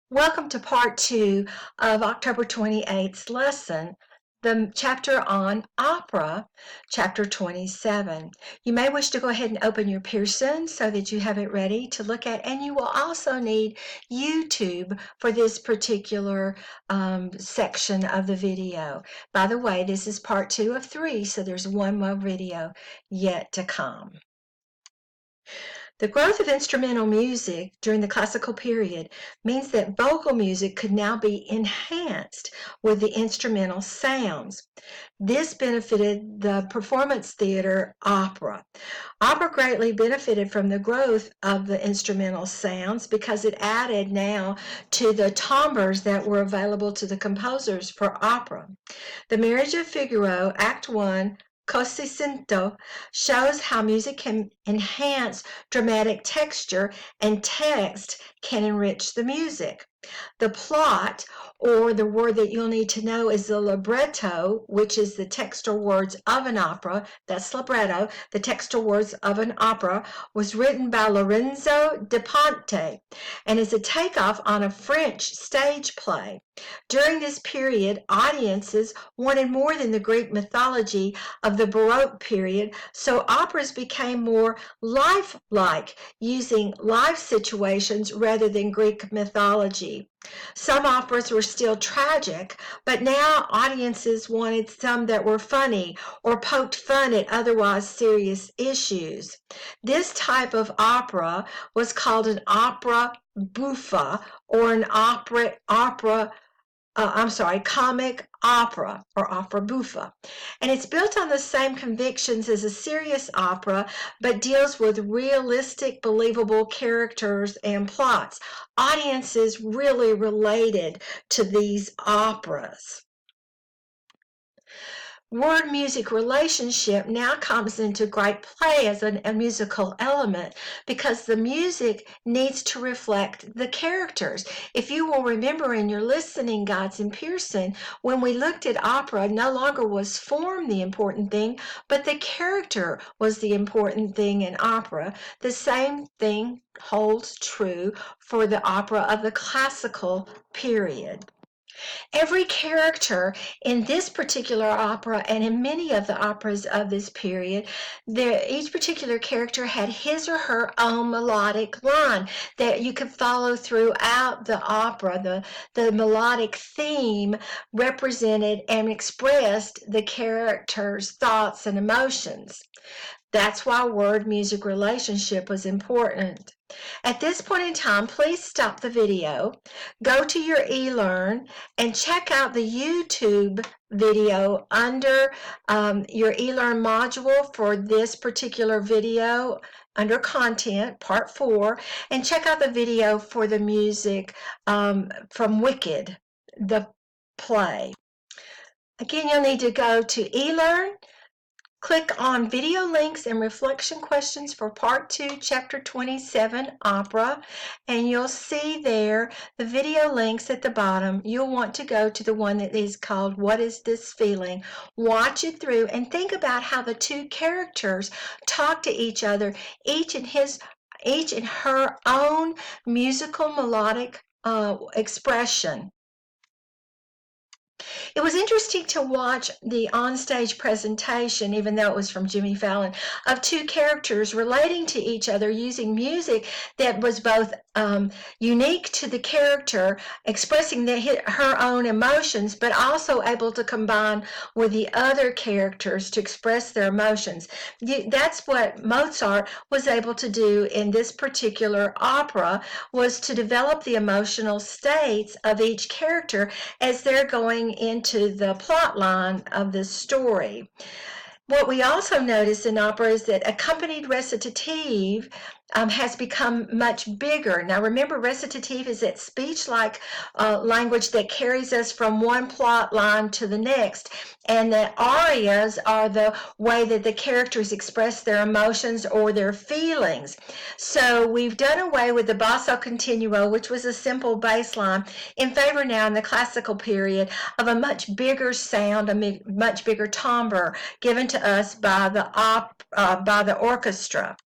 Welcome to part 2 of October 28th's lesson, the chapter on opera, chapter 27. You may wish to go ahead and open your Pearson so that you have it ready to look at, and you will also need YouTube for this particular section of the video. By the way, this is part 2 of 3, so there's one more video yet to come. The growth of instrumental music during the classical period means that vocal music could now be enhanced with the instrumental sounds. This benefited the performance theater opera. Opera greatly benefited from the growth of the instrumental sounds because it added now to the timbres that were available to the composers for opera. The Marriage of Figaro, Act 1, Così Cinto, shows how music can enhance dramatic texture and text can enrich the music. The plot, or the word that you'll need to know, is the libretto, which is the text or words of an opera. That's libretto. The text or words of an opera was written by Lorenzo da Ponte and is a takeoff on a French stage play. During this period, audiences wanted more than the Greek mythology of the Baroque period, so operas became more lifelike, using life situations rather than Greek mythology. Some operas were still tragic, but now audiences wanted some that were funny or poked fun at otherwise serious issues. This type of opera was called an opera buffa or an comic opera or opera buffa. And it's built on the same convictions as a serious opera, but deals with realistic, believable characters and plots. Audiences really related to these operas. Word-music relationship now comes into great play as a musical element because the music needs to reflect the characters. If you will remember in your listening guides in Pearson, when we looked at opera, no longer was form the important thing, but the character was the important thing in opera. The same thing holds true for the opera of the classical period. Every character in this particular opera and in many of the operas of this period, each particular character had his or her own melodic line that you could follow throughout the opera. The melodic theme represented and expressed the character's thoughts and emotions. That's why word-music relationship was important. At this point in time, please stop the video, go to your eLearn, and check out the YouTube video under your eLearn module for this particular video under content, part 4, and check out the video for the music from Wicked, the play. Again, you'll need to go to eLearn, click on video links and reflection questions for part 2, chapter 27, opera, and you'll see there the video links at the bottom. You'll want to go to the one that is called What Is This Feeling? Watch it through and think about how the two characters talk to each other, each in her own musical melodic expression. It was interesting to watch the onstage presentation, even though it was from Jimmy Fallon, of two characters relating to each other using music that was both unique to the character, expressing her own emotions, but also able to combine with the other characters to express their emotions. That's what Mozart was able to do in this particular opera, was to develop the emotional states of each character as they're going into the plot line of this story. What we also notice in opera is that accompanied recitative has become much bigger. Now remember, recitative is that speech-like language that carries us from one plot line to the next, and the arias are the way that the characters express their emotions or their feelings. So we've done away with the basso continuo, which was a simple bass line, in favor now in the classical period of a much bigger sound, a much bigger timbre given to us by the orchestra.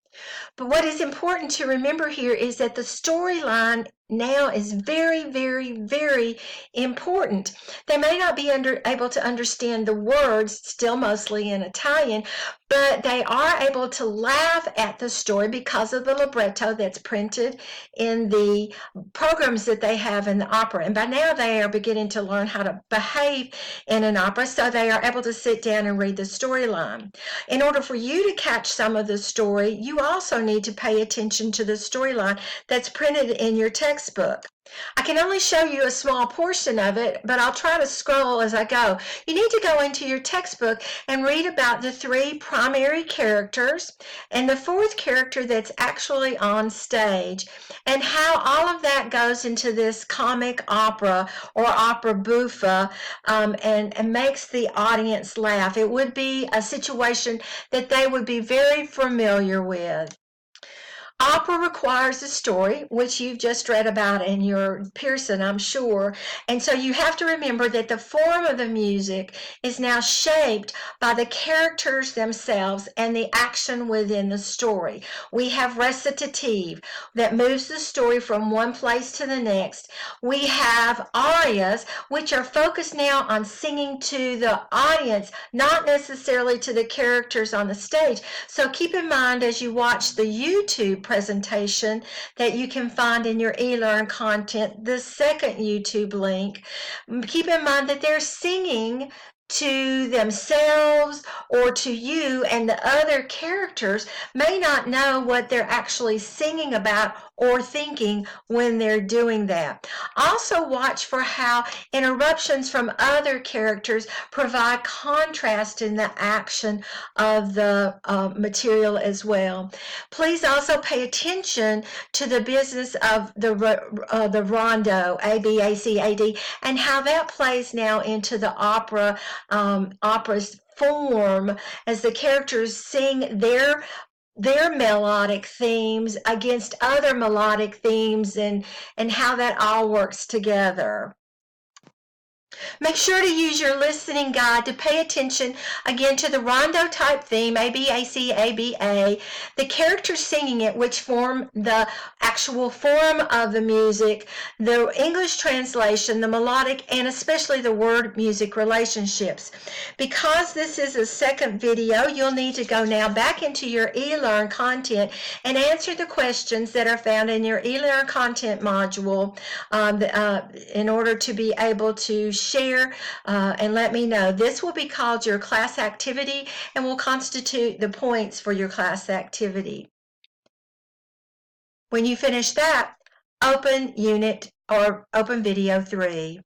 But what is important to remember here is that the storyline now is very, very, very important. They may not be able to understand the words, still mostly in Italian, but they are able to laugh at the story because of the libretto that's printed in the programs that they have in the opera. And by now they are beginning to learn how to behave in an opera, so they are able to sit down and read the storyline. In order for you to catch some of the story, you also need to pay attention to the storyline that's printed in your textbook. I can only show you a small portion of it, but I'll try to scroll as I go. You need to go into your textbook and read about the 3 primary characters and the 4th character that's actually on stage, and how all of that goes into this comic opera or opera buffa, and makes the audience laugh. It would be a situation that they would be very familiar with. Opera requires a story, which you've just read about in your Pearson, I'm sure. And so you have to remember that the form of the music is now shaped by the characters themselves and the action within the story. We have recitative that moves the story from one place to the next. We have arias, which are focused now on singing to the audience, not necessarily to the characters on the stage. So keep in mind as you watch the YouTube presentation that you can find in your eLearn content, the second YouTube link, keep in mind that they're singing to themselves or to you, and the other characters may not know what they're actually singing about or thinking when they're doing that. Also watch for how interruptions from other characters provide contrast in the action of the material as well. Please also pay attention to the business of the rondo, A-B-A-C-A-D, and how that plays now into the opera's form as the characters sing their melodic themes against other melodic themes, and how that all works together. Make sure to use your listening guide to pay attention again to the rondo type theme, A-B-A-C-A-B-A, the characters singing it, which form the actual form of the music, the English translation, the melodic, and especially the word music relationships. Because this is a second video, you'll need to go now back into your eLearn content and answer the questions that are found in your eLearn content module in order to be able to share and let me know. This will be called your class activity and will constitute the points for your class activity. When you finish that, open unit or open video 3.